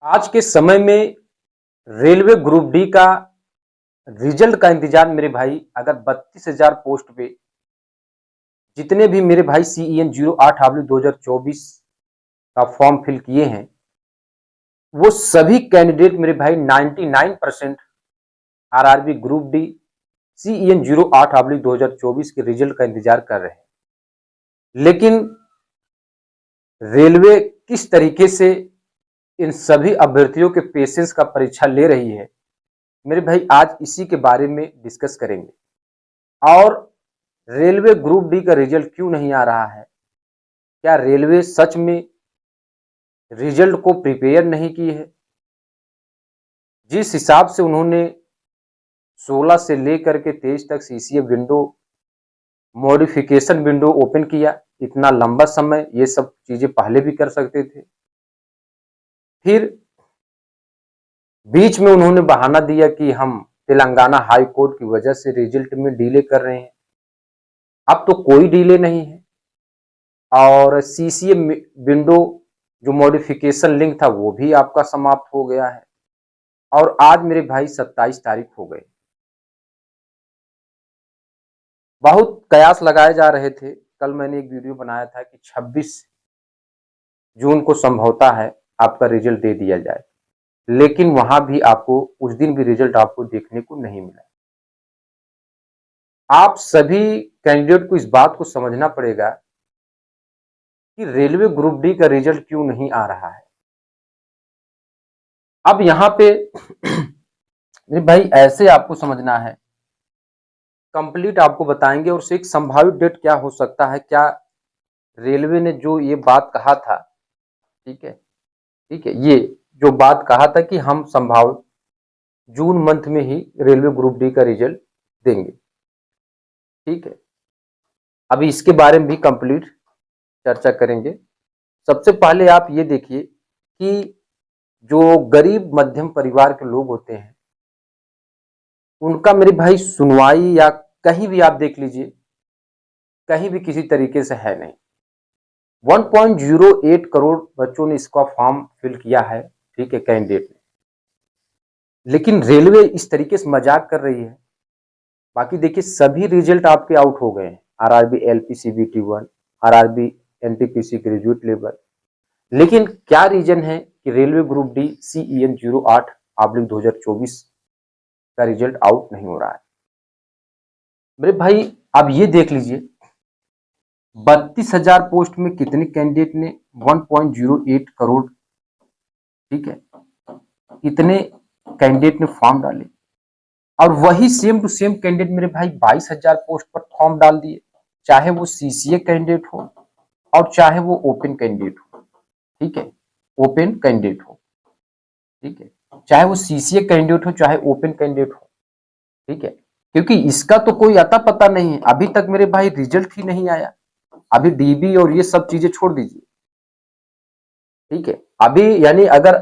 आज के समय में रेलवे ग्रुप डी का रिजल्ट का इंतजार मेरे भाई। अगर 32,000 पोस्ट पे जितने भी मेरे भाई CEN 08/2024 का फॉर्म फिल किए हैं, वो सभी कैंडिडेट मेरे भाई 99% आरआरबी ग्रुप डी CEN 08/2024 के रिजल्ट का इंतजार कर रहे हैं। लेकिन रेलवे किस तरीके से इन सभी अभ्यर्थियों के पेशेंस का परीक्षा ले रही है, मेरे भाई आज इसी के बारे में डिस्कस करेंगे। और रेलवे ग्रुप डी का रिजल्ट क्यों नहीं आ रहा है? क्या रेलवे सच में रिजल्ट को प्रिपेयर नहीं की है? जिस हिसाब से उन्होंने 16 से लेकर के 23 तक CCA window, modification window open किया, इतना लंबा समय ये सब चीजें पहले भी कर सकते थे। फिर बीच में उन्होंने बहाना दिया कि हम तेलंगाना हाई कोर्ट की वजह से रिजल्ट में डिले कर रहे हैं। अब तो कोई डिले नहीं है और CCA विंडो जो मॉडिफिकेशन लिंक था वो भी आपका समाप्त हो गया है। और आज मेरे भाई 27 तारीख हो गए। बहुत कयास लगाए जा रहे थे। कल मैंने एक वीडियो बनाया था कि 26 जून को संभवतः है आपका रिजल्ट दे दिया जाए, लेकिन वहां भी आपको उस दिन भी रिजल्ट आपको देखने को नहीं मिला। आप सभी कैंडिडेट को इस बात को समझना पड़ेगा कि रेलवे ग्रुप डी का रिजल्ट क्यों नहीं आ रहा है। अब यहां पे मेरे भाई ऐसे आपको समझना है, कंप्लीट आपको बताएंगे और एक संभावित डेट क्या हो सकता है। क्या रेलवे ने जो ये बात कहा था, ठीक है, ये जो बात कहा था कि हम संभावित जून मंथ में ही रेलवे ग्रुप डी का रिजल्ट देंगे, ठीक है। अभी इसके बारे में भी कंप्लीट चर्चा करेंगे। सबसे पहले आप ये देखिए कि जो गरीब मध्यम परिवार के लोग होते हैं, उनका मेरे भाई सुनवाई या कहीं भी आप देख लीजिए, कहीं भी किसी तरीके से है नहीं। 1.08 करोड़ बच्चों ने इसका फॉर्म फिल किया है, ठीक है, कैंडिडेट ने। लेकिन रेलवे इस तरीके से मजाक कर रही है। बाकी देखिए सभी रिजल्ट आपके आउट हो गए हैं। RRB LP CBT 1, RRB NTPC graduate level. लेकिन क्या रीजन है कि रेलवे ग्रुप डी CEN 08/2024 का रिजल्ट आउट नहीं हो रहा है? मेरे भाई अब ये देख लीजिए 32,000 पोस्ट में कितने कैंडिडेट ने 1.08 करोड़, ठीक है, इतने कैंडिडेट ने फॉर्म डाले। और वही सेम टू सेम कैंडिडेट मेरे भाई 22,000 पोस्ट पर फॉर्म डाल दिए, चाहे वो CCA कैंडिडेट हो और चाहे वो ओपन कैंडिडेट हो, ठीक है, ओपन कैंडिडेट हो, ठीक है, चाहे वो CCA कैंडिडेट हो चाहे ओपन कैंडिडेट हो, ठीक है। क्योंकि इसका तो कोई अता पता नहीं है, अभी तक मेरे भाई रिजल्ट ही नहीं आया। अभी DB और ये सब चीजें छोड़ दीजिए, ठीक है। अभी यानी अगर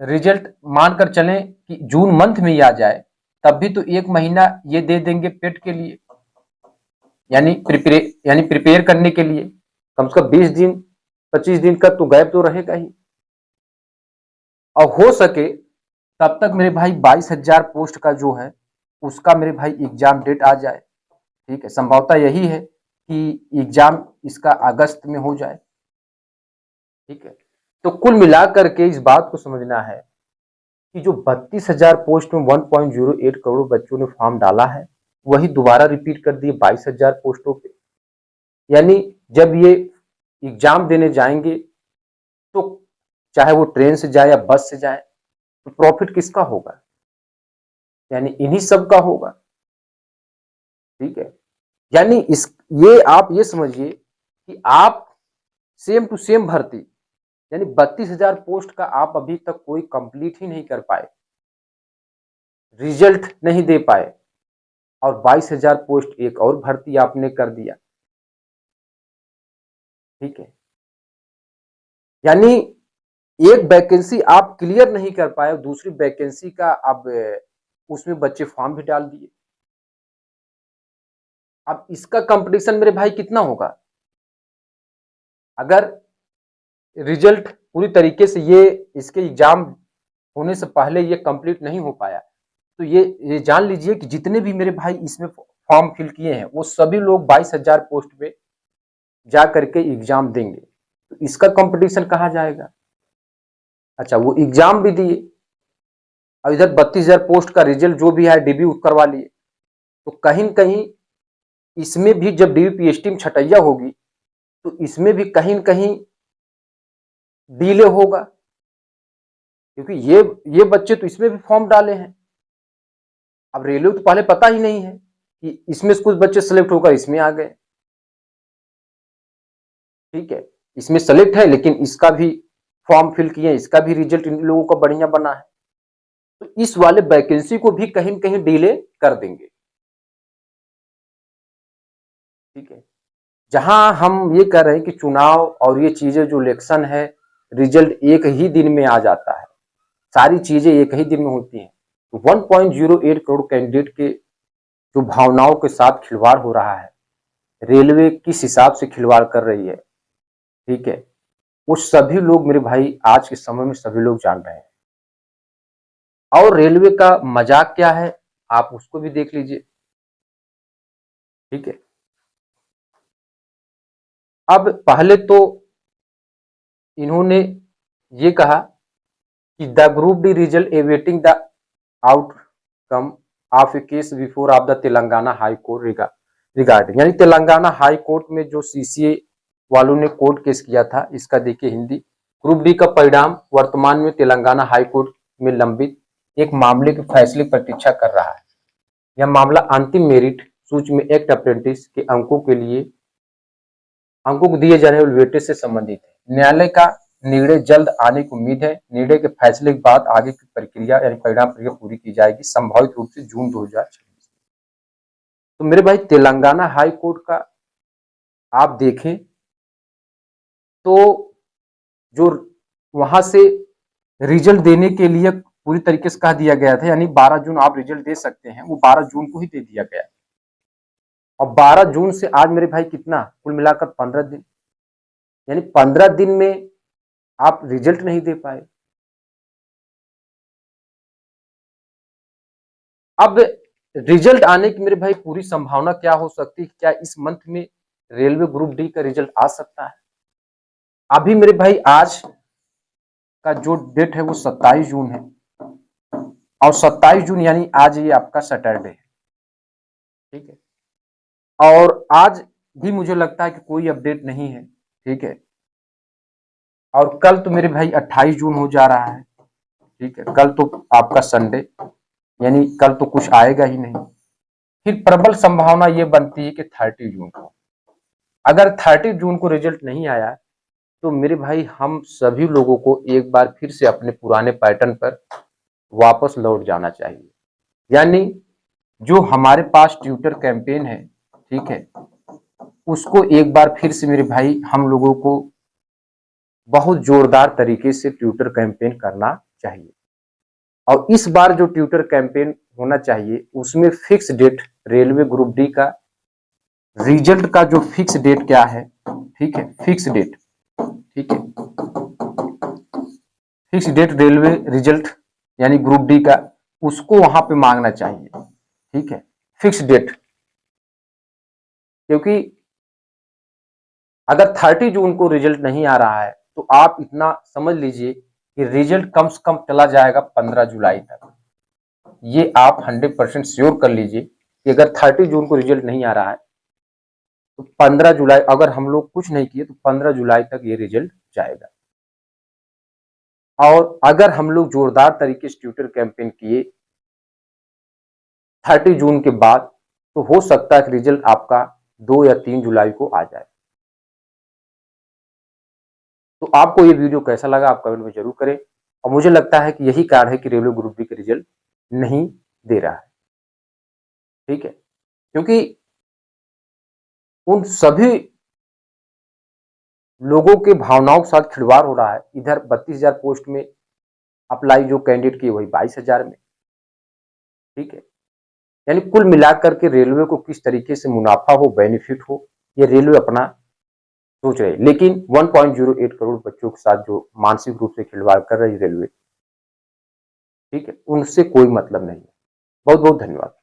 रिजल्ट मानकर चलें कि जून मंथ में ही आ जाए, तब भी तो 1 महीना ये दे देंगे पेट के लिए, यानी प्रिपेयर करने के लिए। कम से कम 20 दिन 25 दिन का तो गैप तो रहेगा ही। और हो सके तब तक मेरे भाई 22,000 पोस्ट का जो है उसका मेरे भाई एग्जाम डेट आ जाए, ठीक है। संभवतः यही है कि एग्जाम इसका अगस्त में हो जाए, ठीक है। तो कुल मिलाकर के इस बात को समझना है कि जो 32,000 पोस्ट में 1.08 करोड़ बच्चों ने फॉर्म डाला है, वही दोबारा रिपीट कर दिए 22,000 पोस्टों पे। यानी जब ये एग्जाम देने जाएंगे तो चाहे वो ट्रेन से जाए या बस से जाए, तो प्रॉफिट किसका होगा? यानी इन्हीं सब का होगा, ठीक है। यानी इस ये आप ये समझिए कि आप सेम टू सेम भर्ती, यानी 32,000 पोस्ट का आप अभी तक कोई कंप्लीट ही नहीं कर पाए, रिजल्ट नहीं दे पाए, और 22,000 पोस्ट एक और भर्ती आपने कर दिया, ठीक है। यानी एक वैकेंसी आप क्लियर नहीं कर पाए, दूसरी वैकेंसी का अब उसमें बच्चे फॉर्म भी डाल दिए। अब इसका कंपटीशन मेरे भाई कितना होगा? अगर रिजल्ट पूरी तरीके से ये इसके एग्जाम होने से पहले ये कंप्लीट नहीं हो पाया। तो ये जान लीजिए कि जितने भी मेरे भाई इसमें फॉर्म फिल किए हैं वो सभी लोग 22,000 पोस्ट पे जा करके एग्जाम देंगे। तो इसका कंपटीशन कहाँ जाएगा? अच्छा, वो एग्जाम भी दिए और इधर 32,000 पोस्ट का रिजल्ट जो भी है डीबी करवा लिए। तो कहीं न कहीं इसमें भी जब डीबी पीएचडी में छटैया होगी तो इसमें भी कहीं न कहीं डिले होगा, क्योंकि ये बच्चे तो इसमें भी फॉर्म डाले हैं। अब रेलवे तो पहले पता ही नहीं है कि इसमें से कुछ बच्चे सेलेक्ट होकर इसमें आ गए। ठीक है, इसमें सेलेक्ट है लेकिन इसका भी फॉर्म फिल किए, इसका भी रिजल्ट इन लोगों का बढ़िया बना है। तो इस वाले वैकेंसी को भी कहीं न कहीं डिले कर देंगे। ठीक है, जहां हम ये कह रहे हैं कि चुनाव और ये चीजें जो इलेक्शन है, रिजल्ट एक ही दिन में आ जाता है, सारी चीजें एक ही दिन में होती हैं। तो 1.08 करोड़ कैंडिडेट के जो भावनाओं के साथ खिलवाड़ हो रहा है, रेलवे किस हिसाब से खिलवाड़ कर रही है, ठीक है, वो सभी लोग मेरे भाई आज के समय में सभी लोग जान रहे हैं। और रेलवे का मजाक क्या है आप उसको भी देख लीजिए। ठीक है, अब पहले तो इन्होंने ये कहा कि the group D result awaiting the outcome of a case before of the Telangana high court regarding, यानी तेलंगाना हाई कोर्ट में जो सीसीए वालों ने कोर्ट केस किया था, इसका देखिए हिंदी। ग्रुप डी का परिणाम वर्तमान में तेलंगाना हाई कोर्ट में लंबित एक मामले के फैसले की प्रतीक्षा कर रहा है। यह मामला अंतिम मेरिट सूची में एक्ट अप्रेंटिस के अंकों को दिए जाने वाले वेटेज से संबंधित है। न्यायालय का निर्णय जल्द आने की उम्मीद है। निर्णय के फैसले के बाद आगे की प्रक्रिया यानी परिणाम प्रक्रिया पूरी की जाएगी, संभावित रूप से जून 2026। तो मेरे भाई तेलंगाना हाई कोर्ट का आप देखें तो जो वहां से रिजल्ट देने के लिए पूरी तरीके से कह दिया गया था, यानी 12 जून आप रिजल्ट दे सकते हैं, वो 12 जून को ही दे दिया गया। और 12 जून से आज मेरे भाई कितना कुल मिलाकर 15 दिन, यानी 15 दिन में आप रिजल्ट नहीं दे पाए। अब रिजल्ट आने की मेरे भाई पूरी संभावना क्या हो सकती है? क्या इस मंथ में रेलवे ग्रुप डी का रिजल्ट आ सकता है? अभी मेरे भाई आज का जो डेट है वो 27 जून है, और 27 जून यानी आज ये आपका सैटरडे है। ठीक है, और आज भी मुझे लगता है कि कोई अपडेट नहीं है। ठीक है, और कल तो मेरे भाई 28 जून हो जा रहा है। ठीक है, कल तो आपका संडे, यानी कल तो कुछ आएगा ही नहीं। फिर प्रबल संभावना ये बनती है कि 30 जून को, अगर 30 जून को रिजल्ट नहीं आया तो मेरे भाई हम सभी लोगों को एक बार फिर से अपने पुराने पैटर्न पर वापस लौट जाना चाहिए। यानी जो हमारे पास ट्विटर कैंपेन है, ठीक है, उसको एक बार फिर से मेरे भाई हम लोगों को बहुत जोरदार तरीके से ट्विटर कैंपेन करना चाहिए। और इस बार जो ट्विटर कैंपेन होना चाहिए उसमें fix date railway group D का रिजल्ट का जो फिक्स डेट क्या है, ठीक है, फिक्स डेट, ठीक है, फिक्स डेट रेलवे रिजल्ट यानी ग्रुप डी का, उसको वहां पे मांगना चाहिए। ठीक है, फिक्स डेट, क्योंकि अगर 30 जून को रिजल्ट नहीं आ रहा है तो आप इतना समझ लीजिए कि रिजल्ट कम से कम चला जाएगा 15 जुलाई तक। ये आप 100% श्योर कर लीजिए कि अगर 30 जून को रिजल्ट नहीं आ रहा है तो 15 जुलाई, अगर हम लोग कुछ नहीं किए तो 15 जुलाई तक ये रिजल्ट जाएगा। और अगर हम लोग जोरदार तरीके से ट्विटर कैंपेन किए 30 जून के बाद तो हो सकता है कि रिजल्ट आपका 2 या 3 जुलाई को आ जाए। तो आपको ये वीडियो कैसा लगा आप कमेंट में जरूर करें। और मुझे लगता है कि यही कारण है कि रेलवे ग्रुप डी का रिजल्ट नहीं दे रहा है। ठीक है, क्योंकि उन सभी लोगों के भावनाओं के साथ खिलवाड़ हो रहा है। इधर 32,000 पोस्ट में अप्लाई जो कैंडिडेट किए वही 22,000 में। ठीक है, यानी कुल मिलाकर के रेलवे को किस तरीके से मुनाफा हो, बेनिफिट हो, ये रेलवे अपना सोच रहे, लेकिन 1.08 करोड़ बच्चों के साथ जो मानसिक रूप से खिलवाड़ कर रही रेलवे, ठीक है, उनसे कोई मतलब नहीं है। बहुत बहुत धन्यवाद।